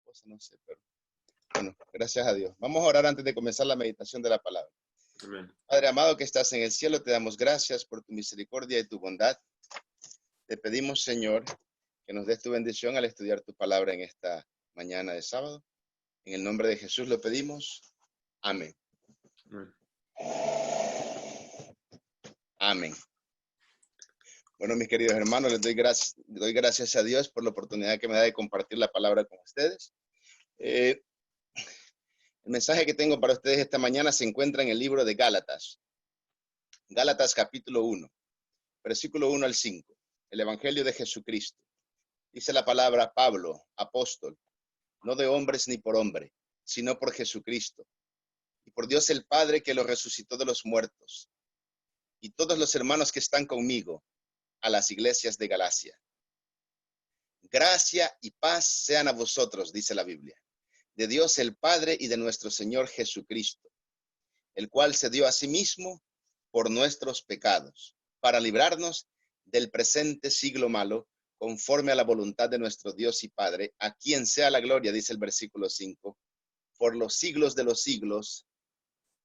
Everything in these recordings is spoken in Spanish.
esposa, no sé, pero bueno, gracias a Dios. Vamos a orar antes de comenzar la meditación de la palabra. Amén. Padre amado que estás en el cielo, te damos gracias por tu misericordia y tu bondad. Te pedimos, Señor, que nos des tu bendición al estudiar tu palabra en esta mañana de sábado. En el nombre de Jesús lo pedimos. Amén. Amén. Amén. Bueno, mis queridos hermanos, les doy gracias a Dios por la oportunidad que me da de compartir la palabra con ustedes. El mensaje que tengo para ustedes esta mañana se encuentra en el libro de Gálatas. Gálatas capítulo 1, versículo 1 al 5. El Evangelio de Jesucristo. Dice la palabra: Pablo, apóstol, no de hombres ni por hombre, sino por Jesucristo, y por Dios el Padre que lo resucitó de los muertos, y todos los hermanos que están conmigo, a las iglesias de Galacia. Gracia y paz sean a vosotros, dice la Biblia, de Dios el Padre y de nuestro Señor Jesucristo, el cual se dio a sí mismo por nuestros pecados, para librarnos del presente siglo malo, conforme a la voluntad de nuestro Dios y Padre, a quien sea la gloria, dice el versículo 5, por los siglos de los siglos.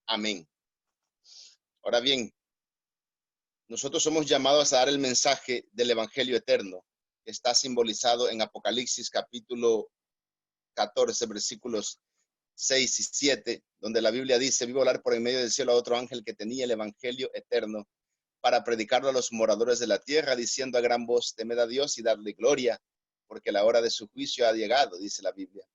Amén. Ahora bien, nosotros somos llamados a dar el mensaje del Evangelio eterno, que está simbolizado en Apocalipsis capítulo 14, versículos 6 y 7, donde la Biblia dice: vi volar por en medio del cielo a otro ángel que tenía el Evangelio eterno para predicarlo a los moradores de la tierra, diciendo a gran voz: temed a Dios y darle gloria, porque la hora de su juicio ha llegado, dice la Biblia.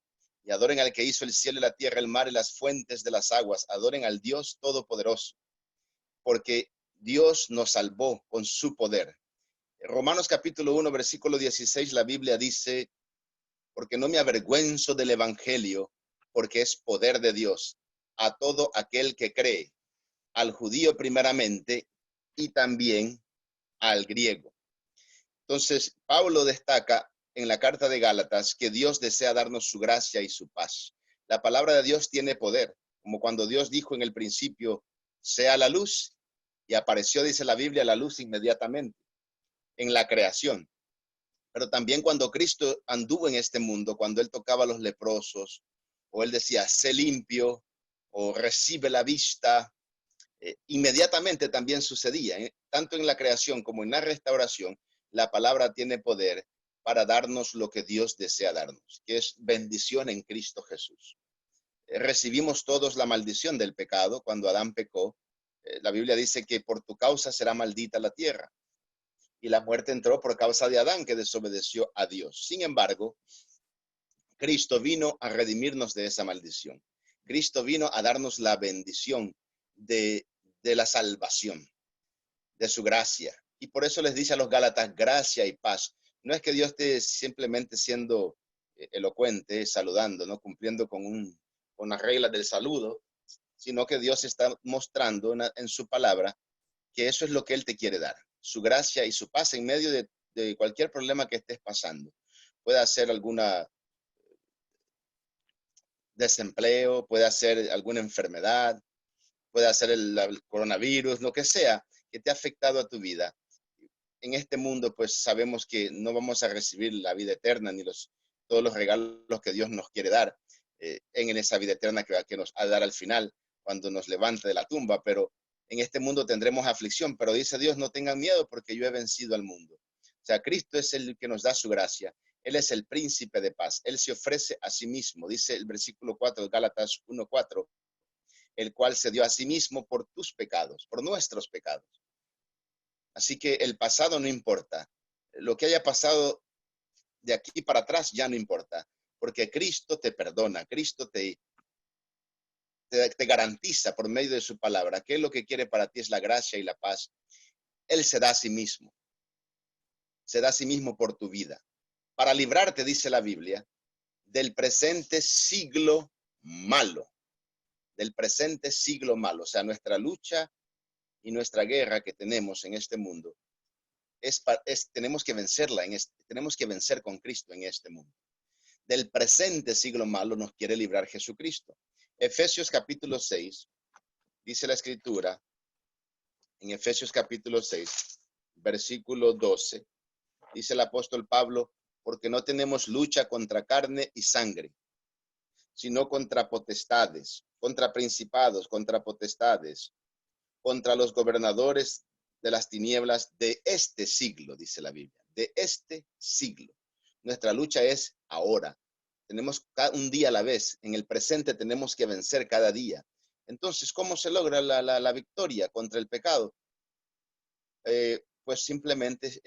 Y adoren al que hizo el cielo y la tierra, el mar y las fuentes de las aguas. Adoren al Dios Todopoderoso, porque Dios nos salvó con su poder. En Romanos capítulo 1, versículo 16, la Biblia dice: porque no me avergüenzo del Evangelio, porque es poder de Dios a todo aquel que cree, al judío primeramente y también al griego. Entonces, Pablo destaca en la carta de Gálatas que Dios desea darnos su gracia y su paz. La palabra de Dios tiene poder, como cuando Dios dijo en el principio: sea la luz, y apareció, dice la Biblia, la luz inmediatamente en la creación. Pero también cuando Cristo anduvo en este mundo, cuando él tocaba a los leprosos, o él decía: sé limpio, o recibe la vista, inmediatamente también sucedía. Tanto en la creación como en la restauración, la palabra tiene poder para darnos lo que Dios desea darnos, que es bendición en Cristo Jesús. Recibimos todos la maldición del pecado cuando Adán pecó. La Biblia dice que por tu causa será maldita la tierra. Y la muerte entró por causa de Adán, que desobedeció a Dios. Sin embargo, Cristo vino a redimirnos de esa maldición. Cristo vino a darnos la bendición de la salvación, de su gracia. Y por eso les dice a los Gálatas: gracia y paz. No es que Dios esté simplemente siendo elocuente, saludando, ¿no? Cumpliendo con las reglas del saludo, sino que Dios está mostrando en su palabra que eso es lo que Él te quiere dar, su gracia y su paz en medio de cualquier problema que estés pasando. Puede ser alguna desempleo, puede ser alguna enfermedad, puede ser el coronavirus, lo que sea que te ha afectado a tu vida. En este mundo, pues sabemos que no vamos a recibir la vida eterna ni todos los regalos que Dios nos quiere dar en esa vida eterna que nos ha de dar al final, cuando nos levante de la tumba. Pero en este mundo tendremos aflicción, pero dice Dios: no tengan miedo, porque yo he vencido al mundo. O sea, Cristo es el que nos da su gracia. Él es el príncipe de paz. Él se ofrece a sí mismo. Dice el versículo 4 de Gálatas 1:4, el cual se dio a sí mismo por tus pecados, por nuestros pecados. Así que el pasado no importa. Lo que haya pasado de aquí para atrás ya no importa, porque Cristo te perdona, Cristo te garantiza por medio de su palabra que lo que quiere para ti es la gracia y la paz. Él se da a sí mismo por tu vida, para librarte, dice la Biblia, del presente siglo malo, o sea, nuestra lucha y nuestra guerra que tenemos en este mundo, tenemos que vencerla, tenemos que vencer con Cristo en este mundo. Del presente siglo malo nos quiere librar Jesucristo. Efesios capítulo 6, dice la Escritura, en Efesios capítulo 6, versículo 12, dice el apóstol Pablo: porque no tenemos lucha contra carne y sangre, sino contra potestades, contra principados, contra potestades, contra los gobernadores de las tinieblas de este siglo, dice la Biblia, de este siglo. Nuestra lucha es ahora. Tenemos un día a la vez. En el presente tenemos que vencer cada día. Entonces, ¿cómo se logra la victoria contra el pecado? Pues simplemente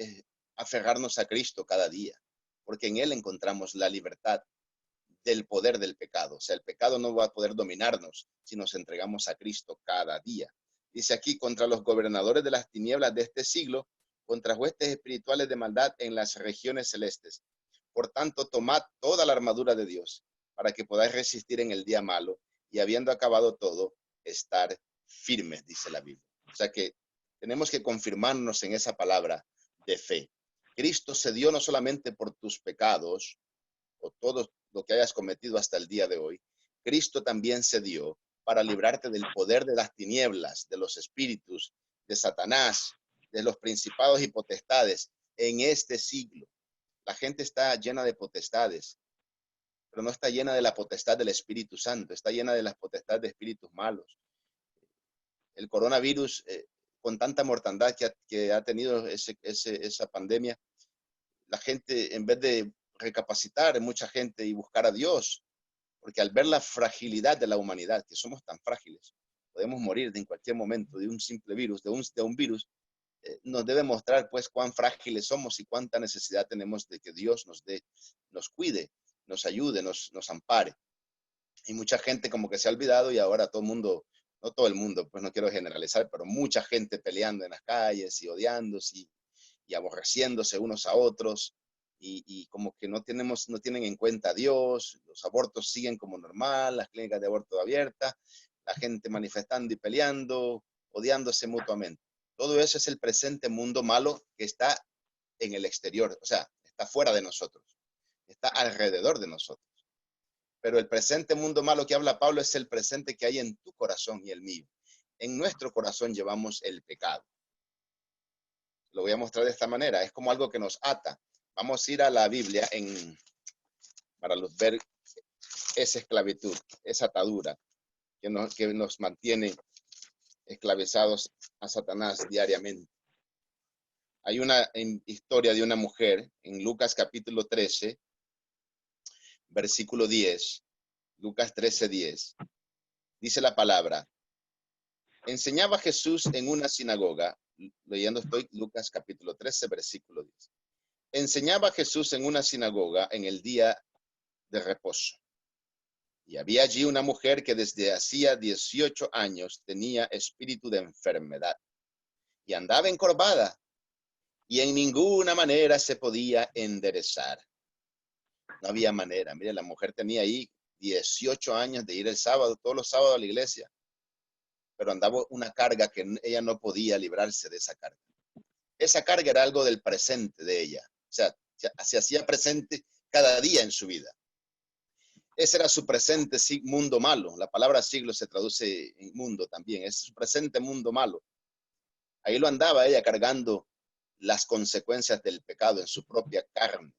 aferrarnos a Cristo cada día, porque en Él encontramos la libertad del poder del pecado. O sea, el pecado no va a poder dominarnos si nos entregamos a Cristo cada día. Dice aquí, contra los gobernadores de las tinieblas de este siglo, contra huestes espirituales de maldad en las regiones celestes. Por tanto, tomad toda la armadura de Dios para que podáis resistir en el día malo y habiendo acabado todo, estar firmes, dice la Biblia. O sea que tenemos que confirmarnos en esa palabra de fe. Cristo se dio no solamente por tus pecados o todo lo que hayas cometido hasta el día de hoy. Cristo también se dio para librarte del poder de las tinieblas, de los espíritus, de Satanás, de los principados y potestades en este siglo. La gente está llena de potestades, pero no está llena de la potestad del Espíritu Santo, está llena de las potestades de espíritus malos. El coronavirus, con tanta mortandad que ha tenido esa pandemia, la gente, en vez de recapacitar, mucha gente y buscar a Dios, porque al ver la fragilidad de la humanidad, que somos tan frágiles, podemos morir en cualquier momento de un simple virus, de un virus, nos debe mostrar pues cuán frágiles somos y cuánta necesidad tenemos de que Dios nos cuide, nos ayude, nos ampare. Y mucha gente como que se ha olvidado y ahora todo el mundo, no todo el mundo, pues no quiero generalizar, pero mucha gente peleando en las calles y odiándose y aborreciéndose unos a otros y como que no tienen en cuenta a Dios, los abortos siguen como normal, las clínicas de aborto abiertas, la gente manifestando y peleando, odiándose mutuamente. Todo eso es el presente mundo malo que está en el exterior, o sea, está fuera de nosotros, está alrededor de nosotros. Pero el presente mundo malo que habla Pablo es el presente que hay en tu corazón y el mío. En nuestro corazón llevamos el pecado. Lo voy a mostrar de esta manera. Es como algo que nos ata. Vamos a ir a la Biblia para ver esa esclavitud, esa atadura que nos mantiene esclavizados a Satanás diariamente. Hay una historia de una mujer en Lucas capítulo 13, versículo 10. Lucas 13, 10. Dice la palabra: enseñaba Jesús en una sinagoga, leyendo estoy Lucas capítulo 13, versículo 10. Enseñaba Jesús en una sinagoga en el día de reposo. Y había allí una mujer que desde hacía 18 años tenía espíritu de enfermedad y andaba encorvada y en ninguna manera se podía enderezar. No había manera. Mire, la mujer tenía ahí 18 años de ir el sábado, todos los sábados a la iglesia, pero andaba una carga que ella no podía librarse de esa carga. Esa carga era algo del presente de ella. O sea, se hacía presente cada día en su vida. Ese era su presente mundo malo. La palabra siglo se traduce en mundo también. Es su presente mundo malo. Ahí lo andaba ella cargando las consecuencias del pecado en su propia carne.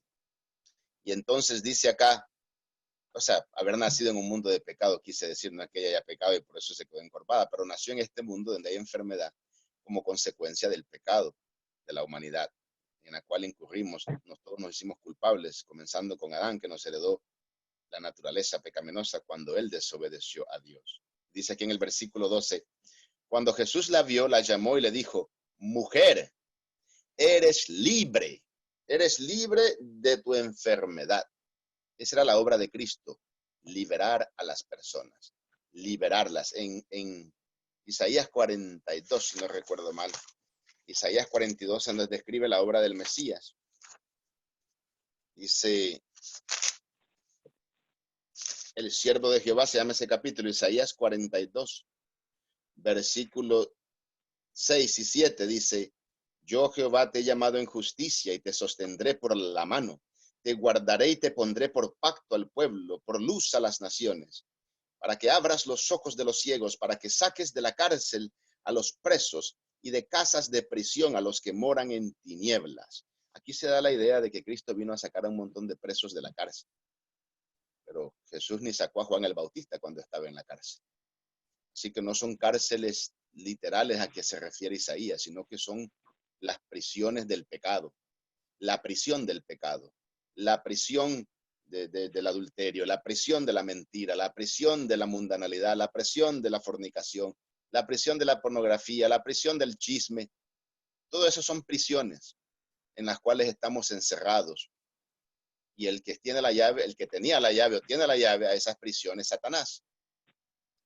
Y entonces dice acá, o sea, haber nacido en un mundo de pecado, quise decir, no es que ella haya pecado y por eso se quedó encorvada, pero nació en este mundo donde hay enfermedad como consecuencia del pecado de la humanidad, en la cual incurrimos. Todos nos hicimos culpables, comenzando con Adán, que nos heredó la naturaleza pecaminosa cuando él desobedeció a Dios. Dice aquí en el versículo 12, cuando Jesús la vio, la llamó y le dijo: mujer, eres libre de tu enfermedad. Esa era la obra de Cristo, liberar a las personas, liberarlas. En Isaías 42, si no recuerdo mal, Isaías 42, donde describe la obra del Mesías. Dice, el siervo de Jehová, se llama ese capítulo, Isaías 42, versículo 6 y 7, dice: yo Jehová te he llamado en justicia y te sostendré por la mano, te guardaré y te pondré por pacto al pueblo, por luz a las naciones, para que abras los ojos de los ciegos, para que saques de la cárcel a los presos y de casas de prisión a los que moran en tinieblas. Aquí se da la idea de que Cristo vino a sacar a un montón de presos de la cárcel. pero Jesús ni sacó a Juan el Bautista cuando estaba en la cárcel. Así que no son cárceles literales a que se refiere Isaías, sino que son las prisiones del pecado, la prisión del pecado, la prisión del adulterio, la prisión de la mentira, la prisión de la mundanalidad, la prisión de la fornicación, la prisión de la pornografía, la prisión del chisme. Todo eso son prisiones en las cuales estamos encerrados. Y el que tiene la llave, el que tenía la llave o tiene la llave a esas prisiones, Satanás.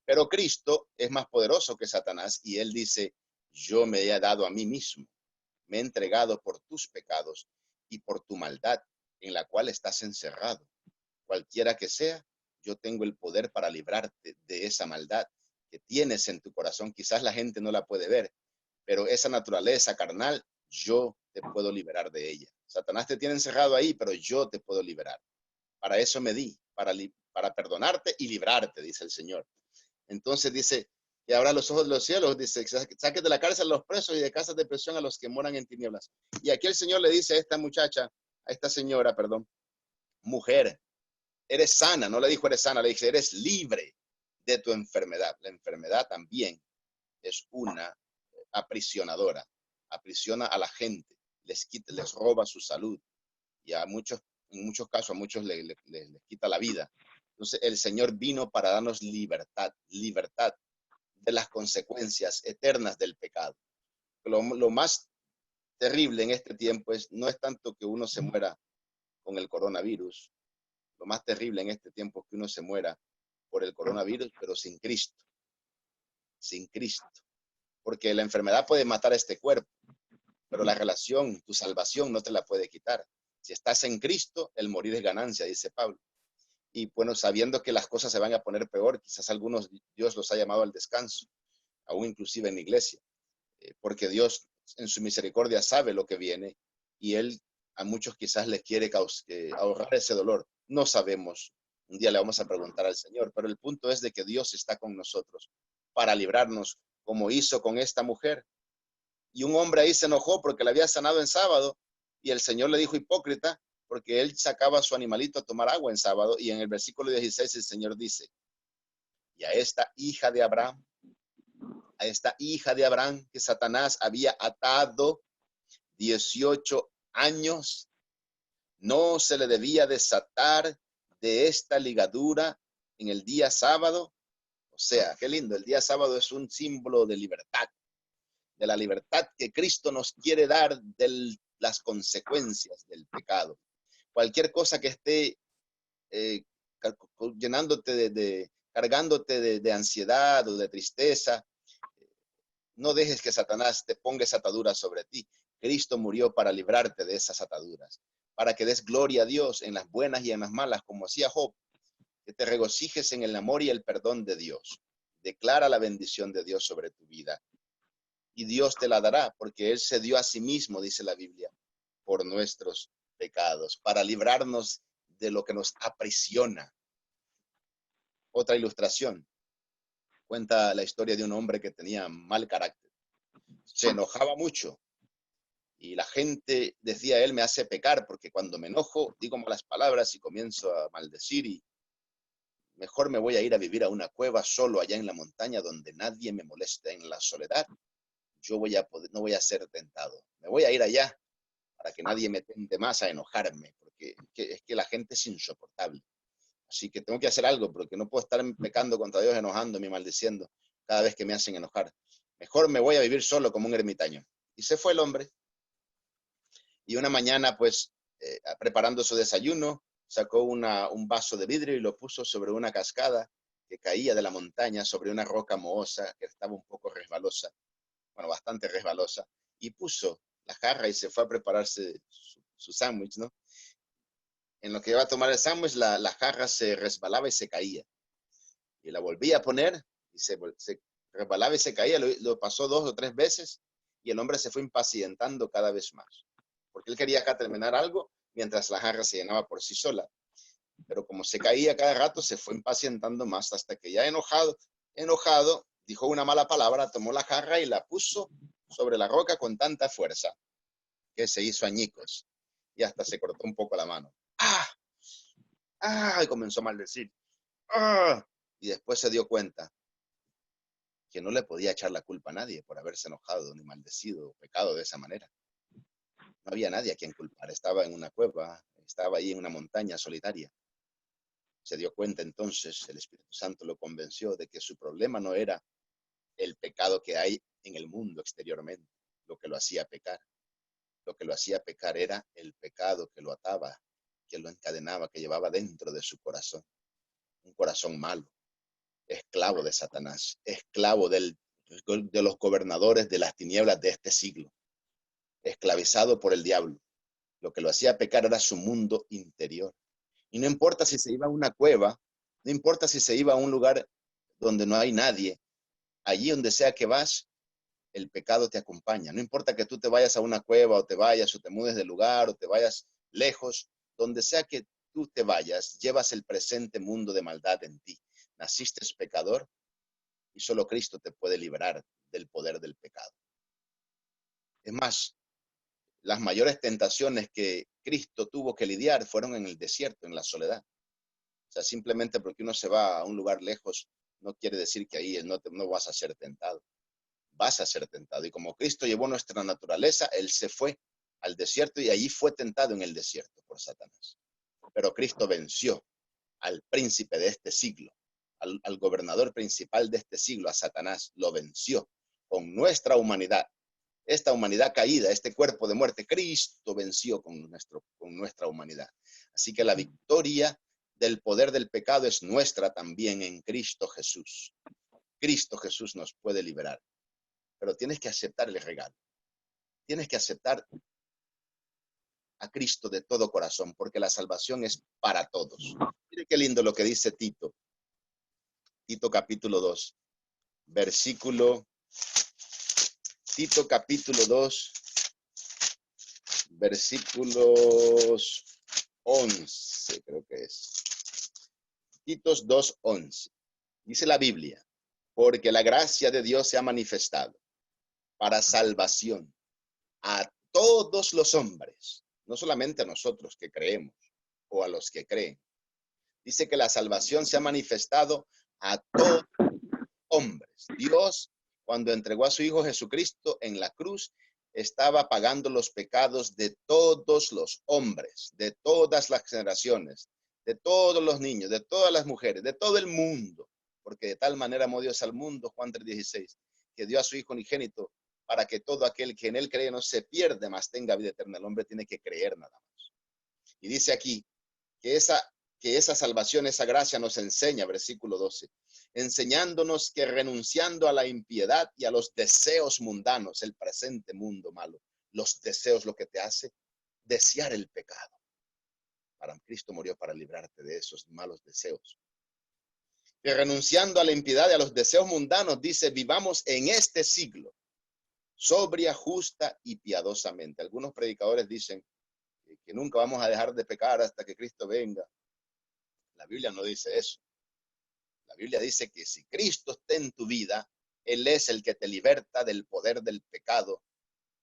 Pero Cristo es más poderoso que Satanás y él dice, yo me he dado a mí mismo, me he entregado por tus pecados y por tu maldad en la cual estás encerrado. Cualquiera que sea, yo tengo el poder para librarte de esa maldad que tienes en tu corazón. Quizás la gente no la puede ver, pero esa naturaleza carnal, yo te puedo liberar de ella. Satanás te tiene encerrado ahí, pero yo te puedo liberar. Para eso me di, para perdonarte y librarte, dice el Señor. Entonces dice que abra los ojos de los cielos, dice, saque de la cárcel a los presos y de casas de prisión a los que moran en tinieblas. Y aquí el Señor le dice a esta muchacha, a esta señora, perdón, mujer, eres sana, no le dijo eres sana, le dice, eres libre de tu enfermedad. La enfermedad también es una aprisionadora, aprisiona a la gente, les roba su salud y a muchos, en muchos casos, a muchos les quita la vida. Entonces el Señor vino para darnos libertad, libertad de las consecuencias eternas del pecado. Lo más terrible en este tiempo no es tanto que uno se muera con el coronavirus, lo más terrible en este tiempo es que uno se muera por el coronavirus, pero sin Cristo, sin Cristo. Porque la enfermedad puede matar a este cuerpo, pero la relación, tu salvación no te la puede quitar. Si estás en Cristo, el morir es ganancia, dice Pablo. Y bueno, sabiendo que las cosas se van a poner peor, quizás algunos Dios los ha llamado al descanso, aún inclusive en la iglesia, porque Dios en su misericordia sabe lo que viene y Él a muchos quizás les quiere ahorrar ese dolor. No sabemos. Un día le vamos a preguntar al Señor, pero el punto es de que Dios está con nosotros para librarnos, como hizo con esta mujer. Y un hombre ahí se enojó porque le había sanado en sábado y el Señor le dijo hipócrita porque él sacaba a su animalito a tomar agua en sábado y en el versículo 16 el Señor dice, y a esta hija de Abraham que Satanás había atado 18 años, no se le debía desatar de esta ligadura en el día sábado. O sea, qué lindo, el día sábado es un símbolo de libertad, de la libertad que Cristo nos quiere dar de las consecuencias del pecado. Cualquier cosa que esté llenándote cargándote de ansiedad o de tristeza, no dejes que Satanás te ponga esa atadura sobre ti. Cristo murió para librarte de esas ataduras, para que des gloria a Dios en las buenas y en las malas, como hacía Job, que te regocijes en el amor y el perdón de Dios. Declara la bendición de Dios sobre tu vida. Y Dios te la dará, porque Él se dio a sí mismo, dice la Biblia, por nuestros pecados, para librarnos de lo que nos aprisiona. Otra ilustración. Cuenta la historia de un hombre que tenía mal carácter. Se enojaba mucho y la gente decía, él me hace pecar porque cuando me enojo digo malas palabras y comienzo a maldecir y mejor me voy a ir a vivir a una cueva solo allá en la montaña donde nadie me moleste en la soledad. Yo no voy a ser tentado. Me voy a ir allá para que nadie me tente más a enojarme porque es que la gente es insoportable. Así que tengo que hacer algo porque no puedo estar pecando contra Dios, enojándome y maldiciendo cada vez que me hacen enojar. Mejor me voy a vivir solo como un ermitaño. Y se fue el hombre. Y una mañana, pues, preparando su desayuno, sacó un vaso de vidrio y lo puso sobre una cascada que caía de la montaña, sobre una roca mohosa que estaba un poco resbalosa, bueno, bastante resbalosa, y puso la jarra y se fue a prepararse su sándwich, ¿no? En lo que iba a tomar el sándwich, la jarra se resbalaba y se caía. Y la volvía a poner y se resbalaba y se caía. Lo pasó 2 o 3 veces y el hombre se fue impacientando cada vez más. Porque él quería acá terminar algo mientras la jarra se llenaba por sí sola. Pero como se caía cada rato, se fue impacientando más hasta que ya enojado, dijo una mala palabra, tomó la jarra y la puso sobre la roca con tanta fuerza que se hizo añicos y hasta se cortó un poco la mano. ¡Ah! ¡Ah! Y comenzó a maldecir. ¡Ah! Y después se dio cuenta que no le podía echar la culpa a nadie por haberse enojado ni maldecido o pecado de esa manera. No había nadie a quien culpar. Estaba en una cueva, estaba ahí en una montaña solitaria. Se dio cuenta entonces, el Espíritu Santo lo convenció de que su problema no era el pecado que hay en el mundo exteriormente, lo que lo hacía pecar. Lo que lo hacía pecar era el pecado que lo ataba, que lo encadenaba, que llevaba dentro de su corazón. Un corazón malo, esclavo de Satanás, esclavo de los gobernadores de las tinieblas de este siglo, esclavizado por el diablo. Lo que lo hacía pecar era su mundo interior. Y no importa si se iba a una cueva, no importa si se iba a un lugar donde no hay nadie, allí donde sea que vas, el pecado te acompaña. No importa que tú te vayas a una cueva o te vayas o te mudes de lugar o te vayas lejos, donde sea que tú te vayas, llevas el presente mundo de maldad en ti. Naciste pecador y solo Cristo te puede liberar del poder del pecado. Es más, las mayores tentaciones que Cristo tuvo que lidiar fueron en el desierto, en la soledad. O sea, simplemente porque uno se va a un lugar lejos, no quiere decir que ahí no vas a ser tentado. Vas a ser tentado. Y como Cristo llevó nuestra naturaleza, Él se fue al desierto y allí fue tentado en el desierto por Satanás. Pero Cristo venció al príncipe de este siglo, al gobernador principal de este siglo, a Satanás. Lo venció con nuestra humanidad. Esta humanidad caída, este cuerpo de muerte, Cristo venció con nuestra humanidad. Así que la victoria del poder del pecado es nuestra también en Cristo Jesús. Cristo Jesús nos puede liberar, pero tienes que aceptar el regalo. Tienes que aceptar a Cristo de todo corazón, porque la salvación es para todos. Mire qué lindo lo que dice Tito. Tito capítulo 2, versículo, Tito capítulo 2, versículos 11, creo que es. Titos 2:11. Dice la Biblia, porque la gracia de Dios se ha manifestado para salvación a todos los hombres, no solamente a nosotros que creemos o a los que creen. Dice que la salvación se ha manifestado a todos los hombres. Dios, cuando entregó a su Hijo Jesucristo en la cruz, estaba pagando los pecados de todos los hombres, de todas las generaciones, de todos los niños, de todas las mujeres, de todo el mundo. Porque de tal manera amó Dios al mundo, Juan 3:16, que dio a su Hijo unigénito para que todo aquel que en él cree no se pierda, mas tenga vida eterna. El hombre tiene que creer nada más. Y dice aquí que esa salvación, esa gracia nos enseña, versículo 12, enseñándonos que renunciando a la impiedad y a los deseos mundanos, el presente mundo malo, los deseos, lo que te hace desear el pecado. Para Cristo murió para librarte de esos malos deseos. Que renunciando a la impiedad y a los deseos mundanos, dice, vivamos en este siglo, sobria, justa y piadosamente. Algunos predicadores dicen que nunca vamos a dejar de pecar hasta que Cristo venga. La Biblia no dice eso. La Biblia dice que si Cristo está en tu vida, Él es el que te liberta del poder del pecado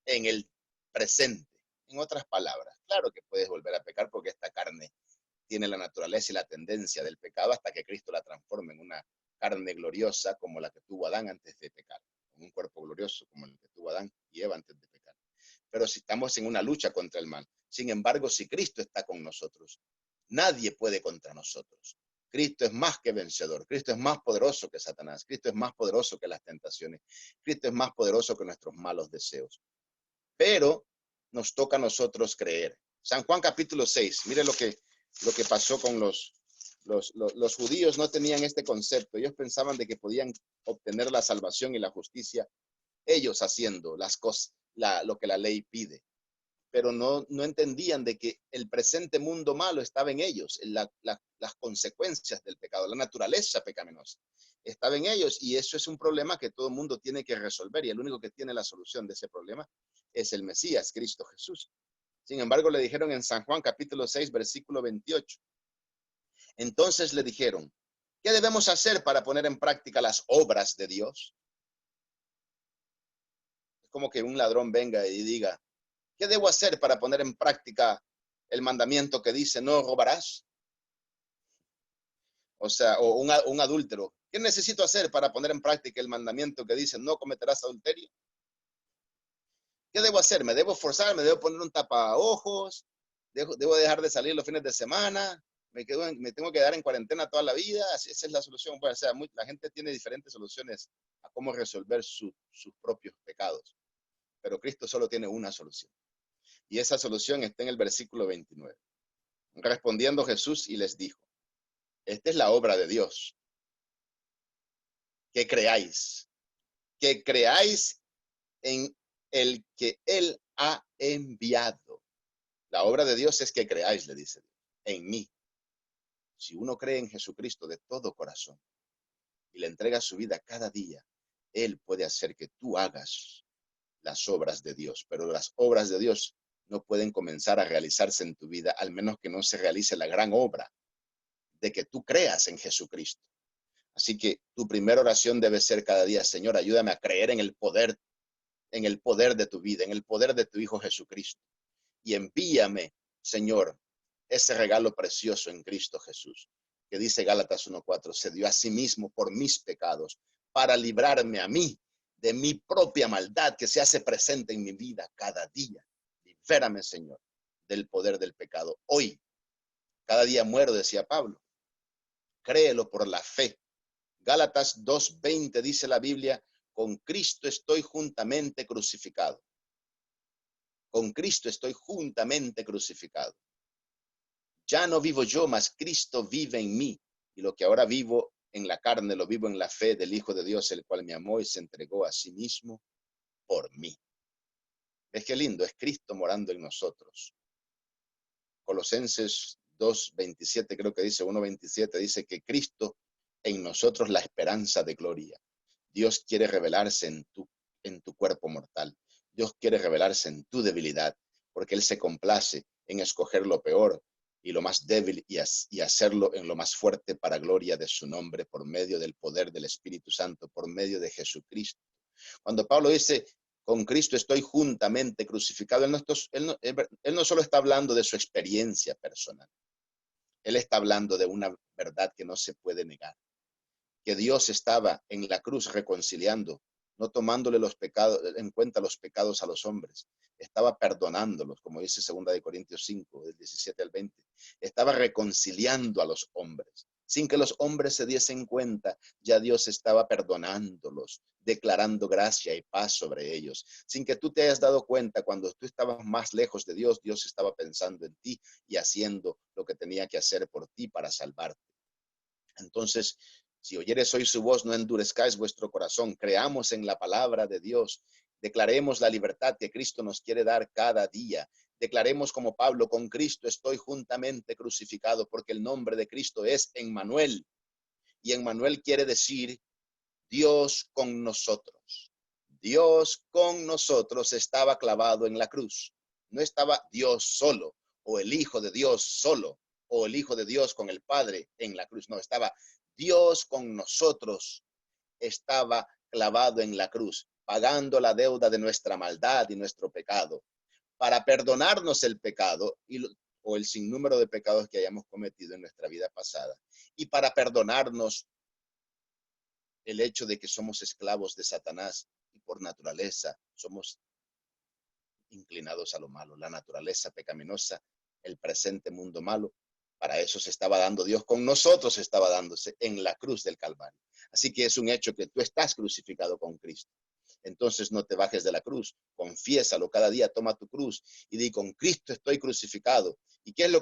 en el presente. En otras palabras, claro que puedes volver a pecar porque esta carne tiene la naturaleza y la tendencia del pecado hasta que Cristo la transforme en una carne gloriosa como la que tuvo Adán antes de pecar, en un cuerpo glorioso como el que tuvo Adán y Eva antes de pecar. Pero si estamos en una lucha contra el mal, sin embargo, si Cristo está con nosotros, nadie puede contra nosotros. Cristo es más que vencedor. Cristo es más poderoso que Satanás. Cristo es más poderoso que las tentaciones. Cristo es más poderoso que nuestros malos deseos. Pero nos toca a nosotros creer. San Juan capítulo 6. Mire lo que pasó con los judíos. No tenían este concepto. Ellos pensaban de que podían obtener la salvación y la justicia ellos haciendo las cosas, lo que la ley pide. Pero no entendían de que el presente mundo malo estaba en ellos, las consecuencias del pecado, la naturaleza pecaminosa estaba en ellos, y eso es un problema que todo el mundo tiene que resolver, y el único que tiene la solución de ese problema es el Mesías, Cristo Jesús. Sin embargo, le dijeron en San Juan capítulo 6, versículo 28. Entonces le dijeron, ¿qué debemos hacer para poner en práctica las obras de Dios? Es como que un ladrón venga y diga, ¿qué debo hacer para poner en práctica el mandamiento que dice no robarás? O sea, o un adúltero. ¿Qué necesito hacer para poner en práctica el mandamiento que dice no cometerás adulterio? ¿Qué debo hacer? ¿Me debo forzar? ¿Me debo poner un tapaojos? ¿Debo dejar de salir los fines de semana? ¿Me tengo que quedar en cuarentena toda la vida? Esa es la solución. Bueno, o sea, la gente tiene diferentes soluciones a cómo resolver sus propios pecados. Pero Cristo solo tiene una solución. Y esa solución está en el versículo 29. Respondiendo Jesús y les dijo, esta es la obra de Dios, que creáis en el que Él ha enviado. La obra de Dios es que creáis, le dice Dios, en mí. Si uno cree en Jesucristo de todo corazón y le entrega su vida cada día, Él puede hacer que tú hagas las obras de Dios. Pero las obras de Dios no pueden comenzar a realizarse en tu vida, al menos que no se realice la gran obra de que tú creas en Jesucristo. Así que tu primera oración debe ser cada día, Señor, ayúdame a creer en el poder de tu vida, en el poder de tu Hijo Jesucristo. Y envíame, Señor, ese regalo precioso en Cristo Jesús, que dice Gálatas 1:4, se dio a sí mismo por mis pecados, para librarme a mí de mi propia maldad que se hace presente en mi vida cada día. Libérame, Señor, del poder del pecado. Hoy, cada día muero, decía Pablo. Créelo por la fe. Gálatas 2:20 dice la Biblia, con Cristo estoy juntamente crucificado. Con Cristo estoy juntamente crucificado. Ya no vivo yo, mas Cristo vive en mí. Y lo que ahora vivo en la carne, lo vivo en la fe del Hijo de Dios, el cual me amó y se entregó a sí mismo por mí. ¿Ves qué lindo? Es Cristo morando en nosotros. Colosenses 2:27, creo que dice 1:27, dice que Cristo en nosotros la esperanza de gloria. Dios quiere revelarse en tu cuerpo mortal. Dios quiere revelarse en tu debilidad, porque Él se complace en escoger lo peor y lo más débil y hacerlo en lo más fuerte para gloria de su nombre, por medio del poder del Espíritu Santo, por medio de Jesucristo. Cuando Pablo dice, con Cristo estoy juntamente crucificado, él no solo está hablando de su experiencia personal, Él está hablando de una verdad que no se puede negar, que Dios estaba en la cruz reconciliando, no tomándole en cuenta los pecados a los hombres, estaba perdonándolos, como dice 2 Corintios 5, del 17 al 20, estaba reconciliando a los hombres. Sin que los hombres se diesen cuenta, ya Dios estaba perdonándolos, declarando gracia y paz sobre ellos. Sin que tú te hayas dado cuenta, cuando tú estabas más lejos de Dios, Dios estaba pensando en ti y haciendo lo que tenía que hacer por ti para salvarte. Entonces, si oyeres hoy su voz, no endurezcáis vuestro corazón. Creamos en la palabra de Dios. Declaremos la libertad que Cristo nos quiere dar cada día. Declaremos como Pablo, con Cristo estoy juntamente crucificado, porque el nombre de Cristo es Emmanuel. Y Emmanuel quiere decir Dios con nosotros. Dios con nosotros estaba clavado en la cruz. No estaba Dios solo, o el Hijo de Dios solo, o el Hijo de Dios con el Padre en la cruz. No, estaba Dios con nosotros, estaba clavado en la cruz, pagando la deuda de nuestra maldad y nuestro pecado, para perdonarnos el pecado o el sinnúmero de pecados que hayamos cometido en nuestra vida pasada, y para perdonarnos el hecho de que somos esclavos de Satanás y por naturaleza somos inclinados a lo malo, la naturaleza pecaminosa, el presente mundo malo. Para eso se estaba dando Dios con nosotros, estaba dándose en la cruz del Calvario. Así que es un hecho que tú estás crucificado con Cristo. Entonces no te bajes de la cruz, confiésalo cada día, toma tu cruz y di, con Cristo estoy crucificado. ¿Y qué es lo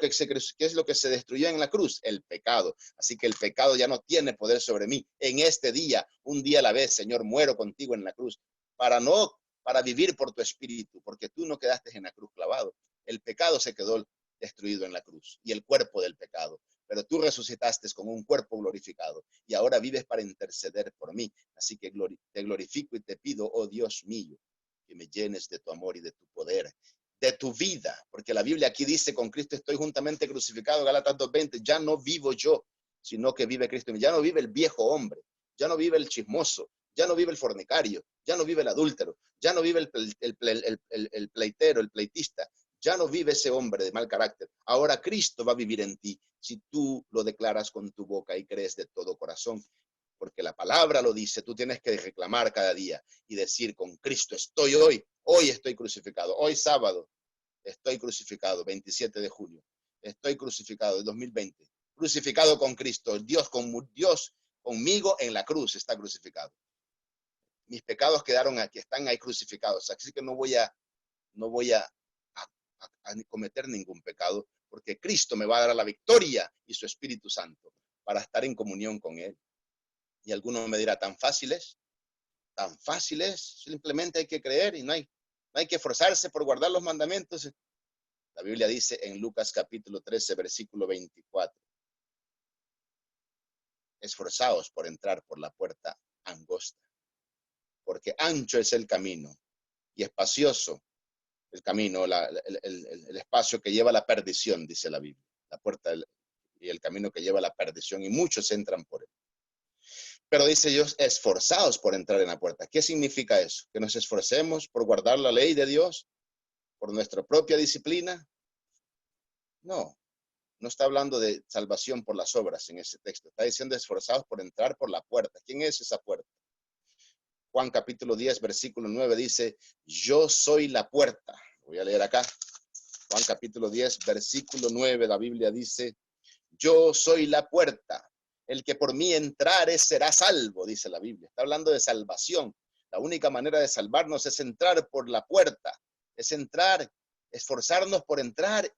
que se destruyó en la cruz? El pecado. Así que el pecado ya no tiene poder sobre mí. En este día, un día a la vez, Señor, muero contigo en la cruz para vivir por tu espíritu, porque tú no quedaste en la cruz clavado. El pecado se quedó destruido en la cruz y el cuerpo del pecado. Pero tú resucitaste con un cuerpo glorificado y ahora vives para interceder por mí. Así que te glorifico y te pido, oh Dios mío, que me llenes de tu amor y de tu poder, de tu vida, porque la Biblia aquí dice, con Cristo estoy juntamente crucificado, Gálatas 2:20, ya no vivo yo, sino que vive Cristo. Ya no vive el viejo hombre, ya no vive el chismoso, ya no vive el fornicario, ya no vive el adúltero, ya no vive el pleitero, el pleitista, Ya no vive ese hombre de mal carácter. Ahora Cristo va a vivir en ti si tú lo declaras con tu boca y crees de todo corazón. Porque la palabra lo dice, tú tienes que reclamar cada día y decir, con Cristo estoy hoy estoy crucificado, hoy sábado estoy crucificado, 27 de julio, estoy crucificado de 2020, crucificado con Cristo, Dios conmigo en la cruz está crucificado. Mis pecados quedaron aquí, están ahí crucificados, así que no voy a cometer ningún pecado, porque Cristo me va a dar la victoria y su Espíritu Santo para estar en comunión con Él. Y alguno me dirá, tan fácil es, simplemente hay que creer y no hay que esforzarse por guardar los mandamientos. La Biblia dice en Lucas capítulo 13, versículo 24, esforzaos por entrar por la puerta angosta, porque ancho es el camino y espacioso el camino, el espacio que lleva a la perdición, dice la Biblia, la puerta y el camino que lleva a la perdición, y muchos entran por él. Pero dice Dios, esforzaos por entrar en la puerta. ¿Qué significa eso? ¿Que nos esforcemos por guardar la ley de Dios? ¿Por nuestra propia disciplina? No, no está hablando de salvación por las obras en ese texto. Está diciendo esforzados por entrar por la puerta. ¿Quién es esa puerta? Juan capítulo 10, versículo 9 dice, yo soy la puerta. Voy a leer acá. Juan capítulo 10, versículo 9, la Biblia dice, yo soy la puerta. El que por mí entrare será salvo, dice la Biblia. Está hablando de salvación. La única manera de salvarnos es entrar por la puerta. Es entrar, esforzarnos por entrar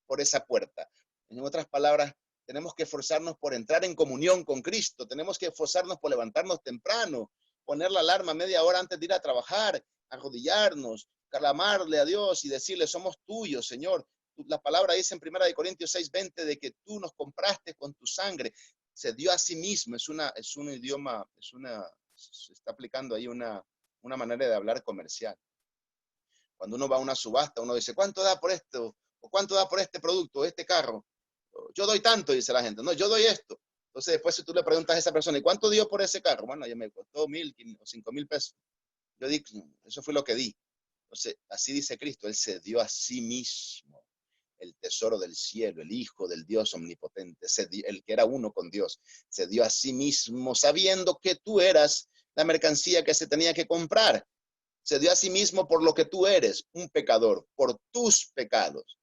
por esa puerta. En otras palabras, tenemos que esforzarnos por entrar en comunión con Cristo. Tenemos que esforzarnos por levantarnos temprano, poner la alarma media hora antes de ir a trabajar, arrodillarnos, clamarle a Dios y decirle, somos tuyos, Señor. La palabra dice en 1 Corintios 6:20 de que tú nos compraste con tu sangre. Se dio a sí mismo. Es un idioma, se está aplicando ahí una manera de hablar comercial. Cuando uno va a una subasta, uno dice, ¿cuánto da por esto? ¿O cuánto da por este producto, este carro? Yo doy tanto, dice la gente. No, yo doy esto. Entonces, después si tú le preguntas a esa persona, ¿y cuánto dio por ese carro? Bueno, ya me costó 1,000 o 5,000 pesos. Yo digo, eso fue lo que di. Entonces, así dice Cristo, Él se dio a sí mismo el tesoro del cielo, el Hijo del Dios omnipotente, el que era uno con Dios, se dio a sí mismo sabiendo que tú eras la mercancía que se tenía que comprar. Se dio a sí mismo por lo que tú eres, un pecador, por tus pecados.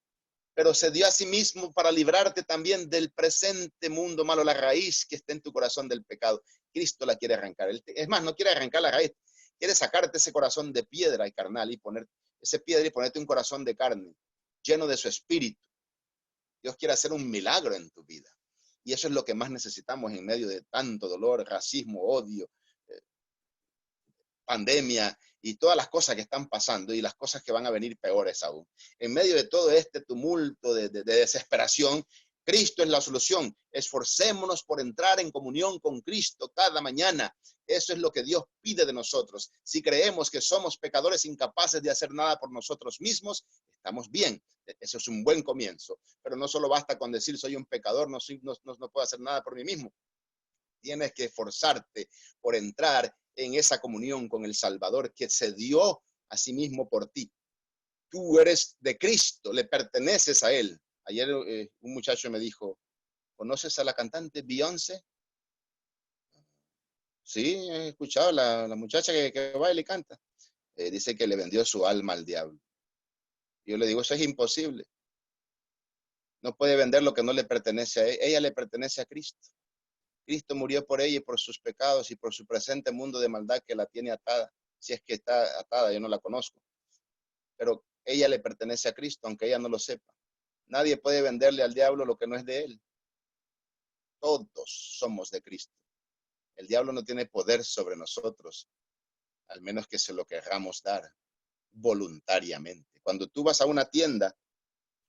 Pero se dio a sí mismo para librarte también del presente mundo malo, la raíz que está en tu corazón del pecado. Cristo la quiere arrancar. Es más, no quiere arrancar la raíz, quiere sacarte ese corazón de piedra y carnal y poner ese piedra y ponerte un corazón de carne, lleno de su espíritu. Dios quiere hacer un milagro en tu vida. Y eso es lo que más necesitamos en medio de tanto dolor, racismo, odio, pandemia y todas las cosas que están pasando y las cosas que van a venir peores aún. En medio de todo este tumulto de desesperación, Cristo es la solución. Esforcémonos por entrar en comunión con Cristo cada mañana. Eso es lo que Dios pide de nosotros. Si creemos que somos pecadores incapaces de hacer nada por nosotros mismos, estamos bien. Eso es un buen comienzo. Pero no solo basta con decir soy un pecador, no puedo hacer nada por mí mismo. Tienes que esforzarte por entrar en esa comunión con el Salvador que se dio a sí mismo por ti. Tú eres de Cristo, le perteneces a Él. Ayer un muchacho me dijo, ¿conoces a la cantante Beyoncé? Sí, he escuchado la muchacha que baila y canta. Dice que le vendió su alma al diablo. Yo le digo, eso es imposible. No puede vender lo que no le pertenece a él. Ella le pertenece a Cristo. Cristo murió por ella y por sus pecados y por su presente mundo de maldad que la tiene atada. Si es que está atada, yo no la conozco. Pero ella le pertenece a Cristo, aunque ella no lo sepa. Nadie puede venderle al diablo lo que no es de él. Todos somos de Cristo. El diablo no tiene poder sobre nosotros, al menos que se lo querramos dar voluntariamente. Cuando tú vas a una tienda,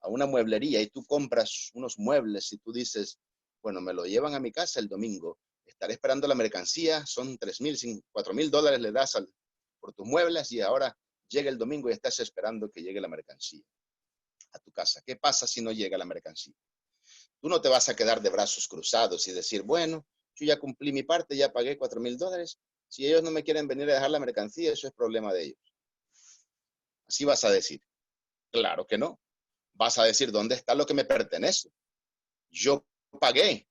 a una mueblería y tú compras unos muebles y tú dices, bueno, me lo llevan a mi casa el domingo, estaré esperando la mercancía, son $3,000, $4,000 le das por tus muebles y ahora llega el domingo y estás esperando que llegue la mercancía a tu casa. ¿Qué pasa si no llega la mercancía? Tú no te vas a quedar de brazos cruzados y decir, bueno, yo ya cumplí mi parte, ya pagué $4,000. Si ellos no me quieren venir a dejar la mercancía, eso es problema de ellos. Así vas a decir. Claro que no. Vas a decir, ¿dónde está lo que me pertenece? Yo pagué,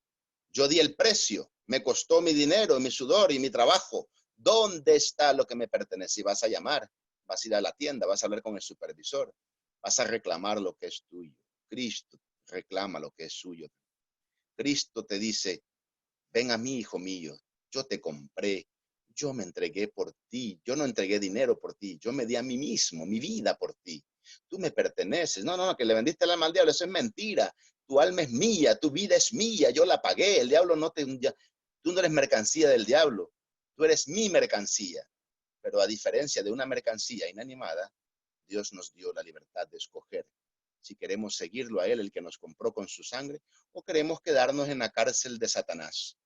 yo di el precio, me costó mi dinero, mi sudor y mi trabajo. ¿Dónde está lo que me pertenece? Y vas a llamar, vas a ir a la tienda, vas a hablar con el supervisor, vas a reclamar lo que es tuyo. Cristo reclama lo que es suyo. Cristo te dice, ven a mí, hijo mío, yo te compré, yo me entregué por ti, yo no entregué dinero por ti, yo me di a mí mismo, mi vida por ti. Tú me perteneces. No, no, no, que le vendiste el alma al diablo, eso es mentira. Tu alma es mía, tu vida es mía, yo la pagué. El diablo no te, tú no eres mercancía del diablo, tú eres mi mercancía. Pero a diferencia de una mercancía inanimada, Dios nos dio la libertad de escoger si queremos seguirlo a Él, el que nos compró con su sangre, o queremos quedarnos en la cárcel de Satanás.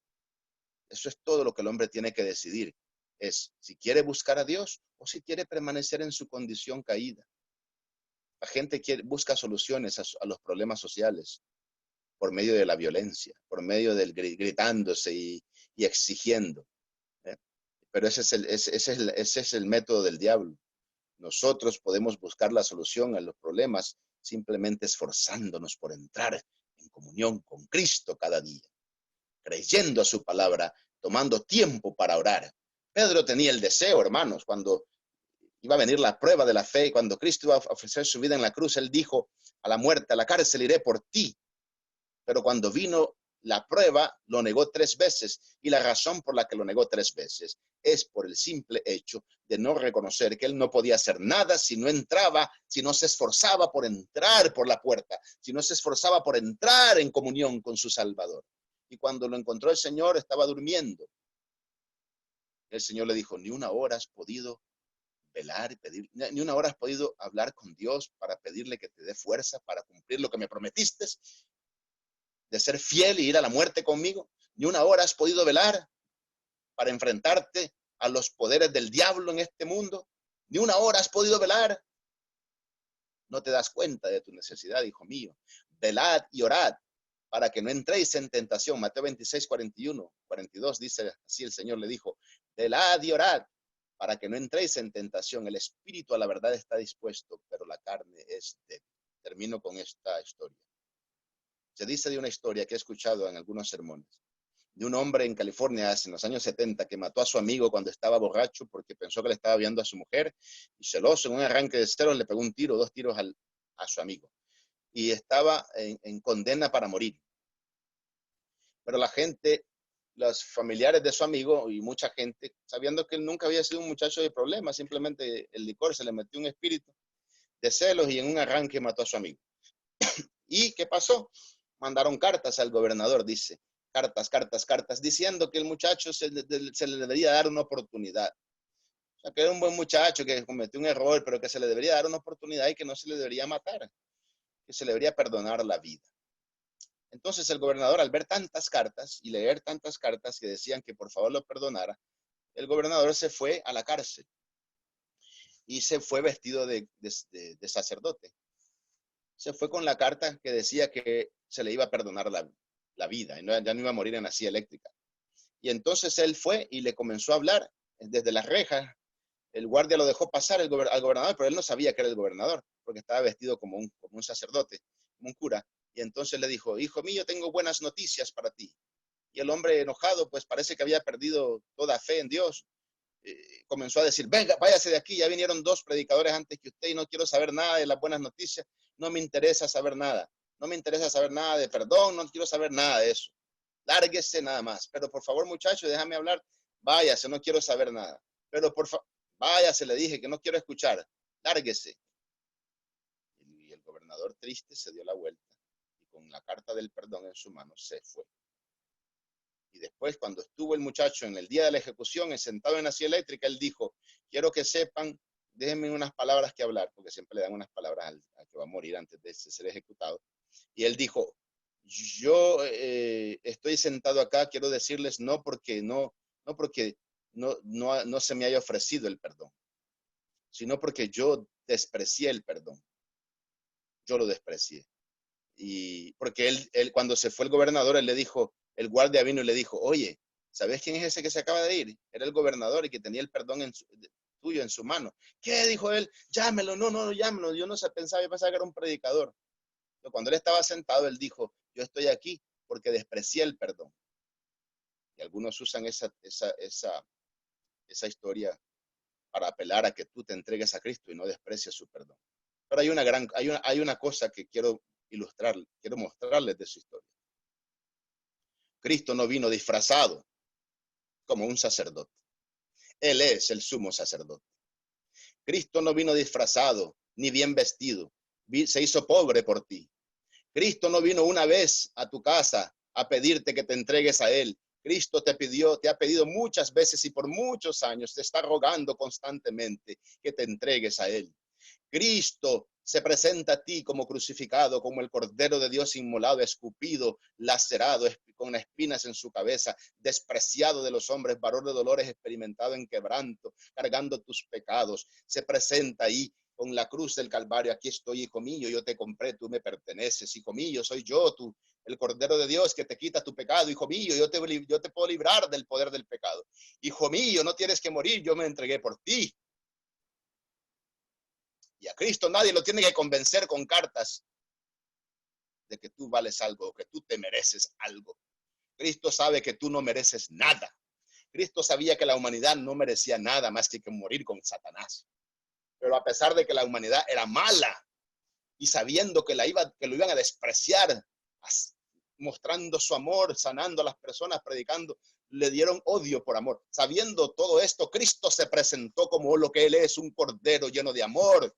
Eso es todo lo que el hombre tiene que decidir. Es si quiere buscar a Dios o si quiere permanecer en su condición caída. La gente busca soluciones a los problemas sociales por medio de la violencia, por medio del gritándose y exigiendo. ¿Eh? Pero ese es el método del diablo. Nosotros podemos buscar la solución a los problemas simplemente esforzándonos por entrar en comunión con Cristo cada día, creyendo a su palabra, tomando tiempo para orar. Pedro tenía el deseo, hermanos, cuando iba a venir la prueba de la fe, cuando Cristo iba a ofrecer su vida en la cruz, él dijo a la muerte, a la cárcel iré por ti. Pero cuando vino la prueba, lo negó 3 veces. Y la razón por la que lo negó 3 veces es por el simple hecho de no reconocer que él no podía hacer nada si no entraba, si no se esforzaba por entrar por la puerta, si no se esforzaba por entrar en comunión con su Salvador. Y cuando lo encontró el Señor, estaba durmiendo. El Señor le dijo, ni una hora has podido velar y pedir, ni una hora has podido hablar con Dios para pedirle que te dé fuerza para cumplir lo que me prometiste, de ser fiel y ir a la muerte conmigo. Ni una hora has podido velar para enfrentarte a los poderes del diablo en este mundo. Ni una hora has podido velar. No te das cuenta de tu necesidad, hijo mío. Velad y orad para que no entréis en tentación. Mateo 26, 41, 42 dice así el Señor le dijo, velad y orad para que no entréis en tentación. El espíritu a la verdad está dispuesto, pero la carne es débil. Termino con esta historia. Se dice de una historia que he escuchado en algunos sermones, de un hombre en California en los años 70 que mató a su amigo cuando estaba borracho porque pensó que le estaba viendo a su mujer y celoso en un arranque de celos le pegó un tiro, 2 tiros a su amigo y estaba en condena para morir. Pero la gente, los familiares de su amigo y mucha gente, sabiendo que él nunca había sido un muchacho de problemas, simplemente el licor se le metió un espíritu de celos y en un arranque mató a su amigo. ¿Y qué pasó? Mandaron cartas al gobernador, dice, cartas, diciendo que el muchacho se le debería dar una oportunidad. O sea, que era un buen muchacho, que cometió un error, pero que se le debería dar una oportunidad y que no se le debería matar, que se le debería perdonar la vida. Entonces el gobernador, al ver tantas cartas y leer tantas cartas que decían que por favor lo perdonara, el gobernador se fue a la cárcel y se fue vestido de sacerdote. Se fue con la carta que decía que se le iba a perdonar la vida y ya no iba a morir en la silla eléctrica. Y entonces él fue y le comenzó a hablar desde las rejas. El guardia lo dejó pasar al gobernador, pero él no sabía que era el gobernador, porque estaba vestido como un sacerdote, como un cura. Y entonces le dijo, hijo mío, tengo buenas noticias para ti. Y el hombre enojado, pues parece que había perdido toda fe en Dios. Comenzó a decir, venga, váyase de aquí, ya vinieron 2 predicadores antes que usted y no quiero saber nada de las buenas noticias, no me interesa saber nada, no me interesa saber nada de perdón, no quiero saber nada de eso. Lárguese nada más, pero por favor muchacho, déjame hablar, váyase, no quiero saber nada. Pero por favor, váyase, le dije que no quiero escuchar, lárguese. Y el gobernador triste se dio la vuelta y con la carta del perdón en su mano se fue. Y después, cuando estuvo el muchacho en el día de la ejecución, sentado en la silla eléctrica, él dijo, quiero que sepan, déjenme unas palabras que hablar, porque siempre le dan unas palabras al que va a morir antes de ser ejecutado. Y él dijo, yo estoy sentado acá, quiero decirles no porque no se me haya ofrecido el perdón, sino porque yo desprecié el perdón. Yo lo desprecié. Y porque él cuando se fue el gobernador, él le dijo, el guardia vino y le dijo, oye, ¿sabes quién es ese que se acaba de ir? Era el gobernador y que tenía el perdón tuyo en su mano. ¿Qué? Dijo él. Llámelo. No, no, llámelo. Yo yo pensaba que era un predicador. Pero cuando él estaba sentado, él dijo, yo estoy aquí porque desprecié el perdón. Y algunos usan esa historia para apelar a que tú te entregues a Cristo y no desprecies su perdón. Pero hay una cosa que quiero ilustrar, quiero mostrarles de su historia. Cristo no vino disfrazado como un sacerdote. Él es el sumo sacerdote. Cristo no vino disfrazado ni bien vestido. Se hizo pobre por ti. Cristo no vino una vez a tu casa a pedirte que te entregues a Él. Cristo te ha pedido muchas veces y por muchos años, te está rogando constantemente que te entregues a Él. Cristo se presenta a ti como crucificado, como el Cordero de Dios inmolado, escupido, lacerado, con espinas en su cabeza, despreciado de los hombres, varón de dolores, experimentado en quebranto, cargando tus pecados. Se presenta ahí con la cruz del Calvario. Aquí estoy, hijo mío, yo te compré, tú me perteneces, hijo mío, soy yo, tú, el Cordero de Dios que te quita tu pecado, hijo mío, yo te puedo librar del poder del pecado. Hijo mío, no tienes que morir, yo me entregué por ti. Y a Cristo nadie lo tiene que convencer con cartas de que tú vales algo o que tú te mereces algo. Cristo sabe que tú no mereces nada. Cristo sabía que la humanidad no merecía nada más que morir con Satanás. Pero a pesar de que la humanidad era mala y sabiendo que lo iban a despreciar, mostrando su amor, sanando a las personas, predicando, le dieron odio por amor. Sabiendo todo esto, Cristo se presentó como lo que Él es, un cordero lleno de amor.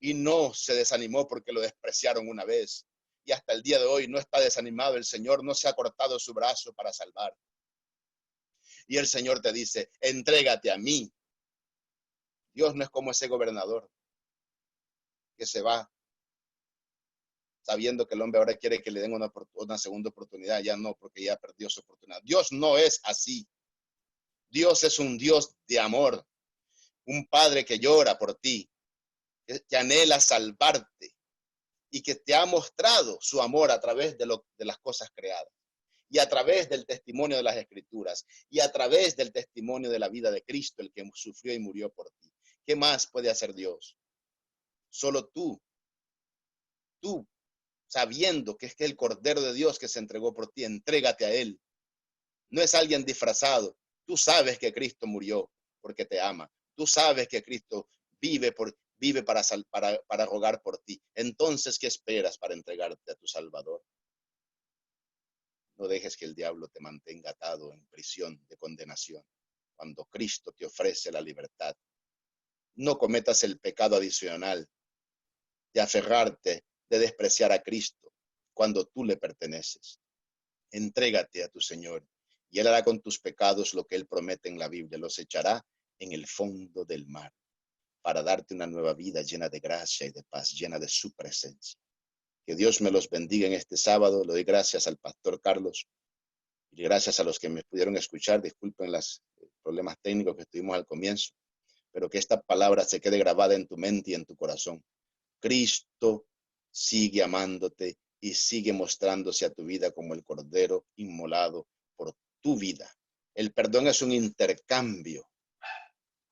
Y no se desanimó porque lo despreciaron una vez. Y hasta el día de hoy no está desanimado. El Señor no se ha cortado su brazo para salvar. Y el Señor te dice, entrégate a mí. Dios no es como ese gobernador que se va sabiendo que el hombre ahora quiere que le den una segunda oportunidad. Ya no, porque ya perdió su oportunidad. Dios no es así. Dios es un Dios de amor. Un Padre que llora por ti, que anhela salvarte y que te ha mostrado su amor a través de las cosas creadas y a través del testimonio de las Escrituras y a través del testimonio de la vida de Cristo, el que sufrió y murió por ti. ¿Qué más puede hacer Dios? Solo tú, sabiendo que es el Cordero de Dios que se entregó por ti, entrégate a Él. No es alguien disfrazado. Tú sabes que Cristo murió porque te ama. Tú sabes que Cristo vive para rogar por ti. Entonces, ¿qué esperas para entregarte a tu Salvador? No dejes que el diablo te mantenga atado en prisión de condenación, cuando Cristo te ofrece la libertad. No cometas el pecado adicional de aferrarte, de despreciar a Cristo, cuando tú le perteneces. Entrégate a tu Señor, y Él hará con tus pecados lo que Él promete en la Biblia, los echará en el fondo del mar, para darte una nueva vida llena de gracia y de paz, llena de su presencia. Que Dios me los bendiga en este sábado. Le doy gracias al pastor Carlos y gracias a los que me pudieron escuchar. Disculpen los problemas técnicos que tuvimos al comienzo, pero que esta palabra se quede grabada en tu mente y en tu corazón. Cristo sigue amándote y sigue mostrándose a tu vida como el Cordero inmolado por tu vida. El perdón es un intercambio.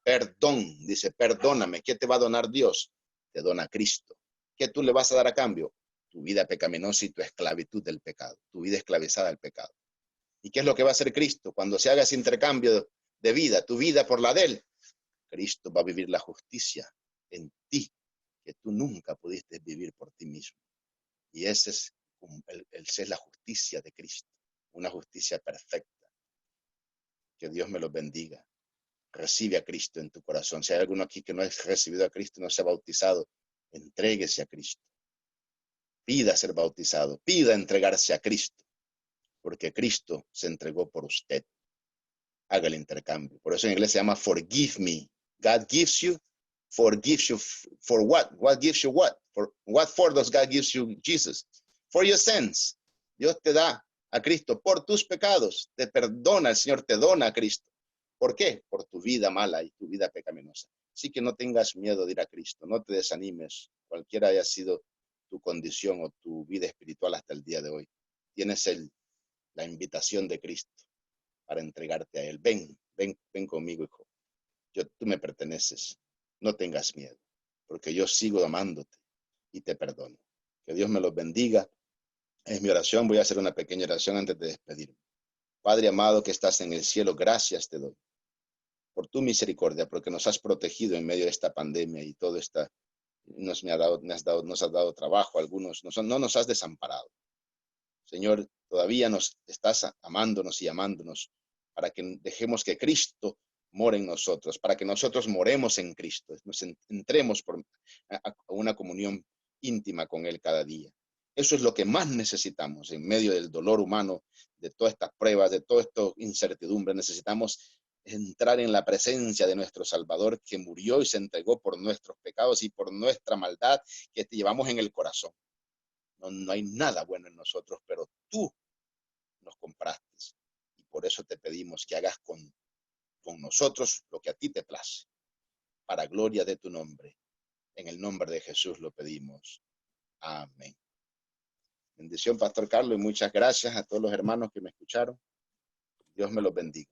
Perdón, dice, perdóname. ¿Qué te va a donar Dios? Te dona Cristo. ¿Qué tú le vas a dar a cambio? Tu vida pecaminosa y tu esclavitud del pecado, tu vida esclavizada al pecado. ¿Y qué es lo que va a hacer Cristo? Cuando se haga ese intercambio de vida, tu vida por la de Él, Cristo va a vivir la justicia en ti, que tú nunca pudiste vivir por ti mismo. Y esa es la justicia de Cristo, una justicia perfecta. Que Dios me los bendiga. Recibe a Cristo en tu corazón. Si hay alguno aquí que no ha recibido a Cristo, no se ha bautizado, entréguese a Cristo. Pida ser bautizado, pida entregarse a Cristo, porque Cristo se entregó por usted. Haga el intercambio. Por eso en inglés se llama forgive me. God gives you, forgives you for what? What gives you what? For what for does God gives you Jesus? For your sins. Dios te da a Cristo por tus pecados. Te perdona, el Señor te dona a Cristo. ¿Por qué? Por tu vida mala y tu vida pecaminosa. Así que no tengas miedo de ir a Cristo, no te desanimes, cualquiera haya sido tu condición o tu vida espiritual hasta el día de hoy. Tienes la invitación de Cristo para entregarte a Él. Ven conmigo, hijo. Tú me perteneces. No tengas miedo, porque yo sigo amándote y te perdono. Que Dios me los bendiga. Es mi oración. Voy a hacer una pequeña oración antes de despedirme. Padre amado que estás en el cielo, gracias te doy por tu misericordia, porque nos has protegido en medio de esta pandemia y todo esta, nos has dado trabajo, algunos no nos has desamparado. Señor, todavía nos estás amándonos y amándonos para que dejemos que Cristo more en nosotros, para que nosotros moremos en Cristo, nos entremos a una comunión íntima con Él cada día. Eso es lo que más necesitamos en medio del dolor humano, de todas estas pruebas, de toda esta incertidumbre. Necesitamos entrar en la presencia de nuestro Salvador que murió y se entregó por nuestros pecados y por nuestra maldad que llevamos en el corazón. No hay nada bueno en nosotros, pero tú nos compraste. Y por eso te pedimos que hagas con nosotros lo que a ti te place, para gloria de tu nombre. En el nombre de Jesús lo pedimos. Amén. Bendición, Pastor Carlos, y muchas gracias a todos los hermanos que me escucharon. Dios me los bendiga.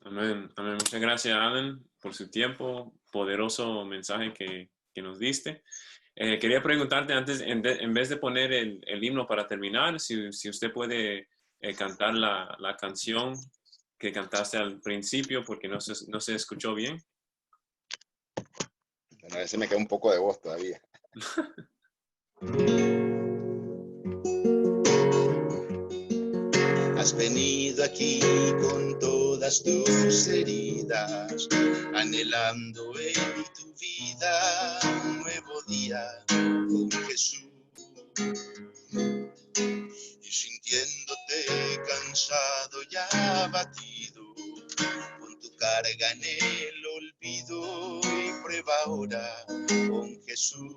Amén. Amén. Muchas gracias, Alan, por su tiempo, poderoso mensaje que nos diste. Quería preguntarte antes, en vez de poner el himno para terminar, si usted puede cantar la canción que cantaste al principio, porque no se escuchó bien. Bueno, a veces me queda un poco de voz todavía. Has venido aquí con todas tus heridas, anhelando en tu vida un nuevo día con Jesús. Y sintiéndote cansado y abatido, con tu carga en el olvido y prueba ahora con Jesús.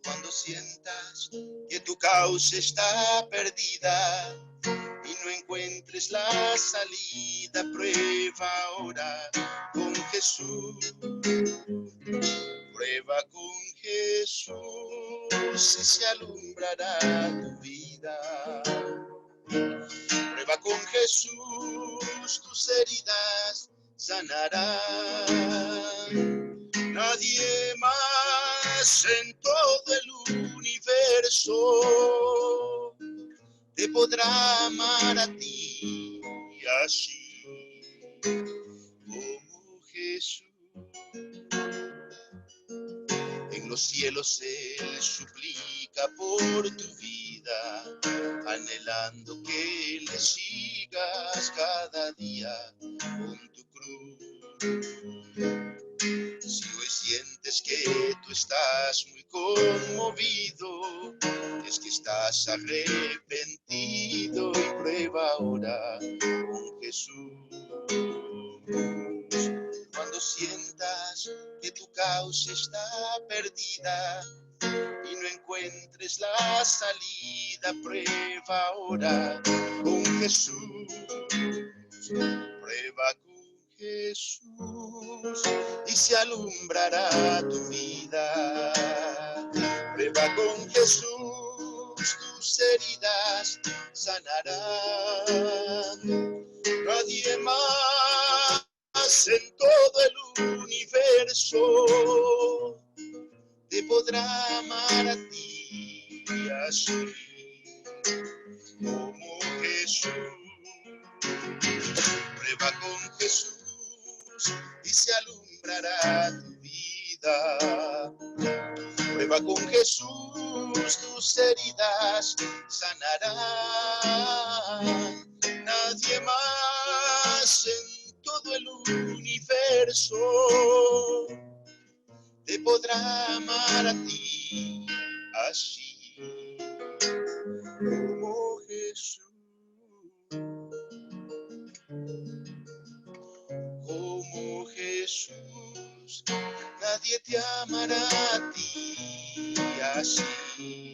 Cuando sientas que tu causa está perdida y no encuentres la salida, prueba ahora con Jesús. Prueba con Jesús y se alumbrará tu vida. Prueba con Jesús, tus heridas sanarán. Nadie más en todo el universo te podrá amar a ti así como Jesús. En los cielos Él suplica por tu vida, anhelando que le sigas cada día con tu cruz. Si hoy sientes que tú estás muy conmovido, es que estás arrepentido y prueba ahora con Jesús. Cuando sientas que tu causa está perdida y no encuentres la salida, prueba ahora con Jesús. Prueba con Jesús y se alumbrará tu vida. Prueba con Jesús, tus heridas sanarán. Nadie más en todo el universo te podrá amar a ti así como Jesús. Prueba con Jesús y se alumbrará tu vida. Prueba con Jesús, tus heridas sanarán. Nadie más en todo el universo te podrá amar a ti así como Jesús. Como Jesús, nadie te amará a ti así.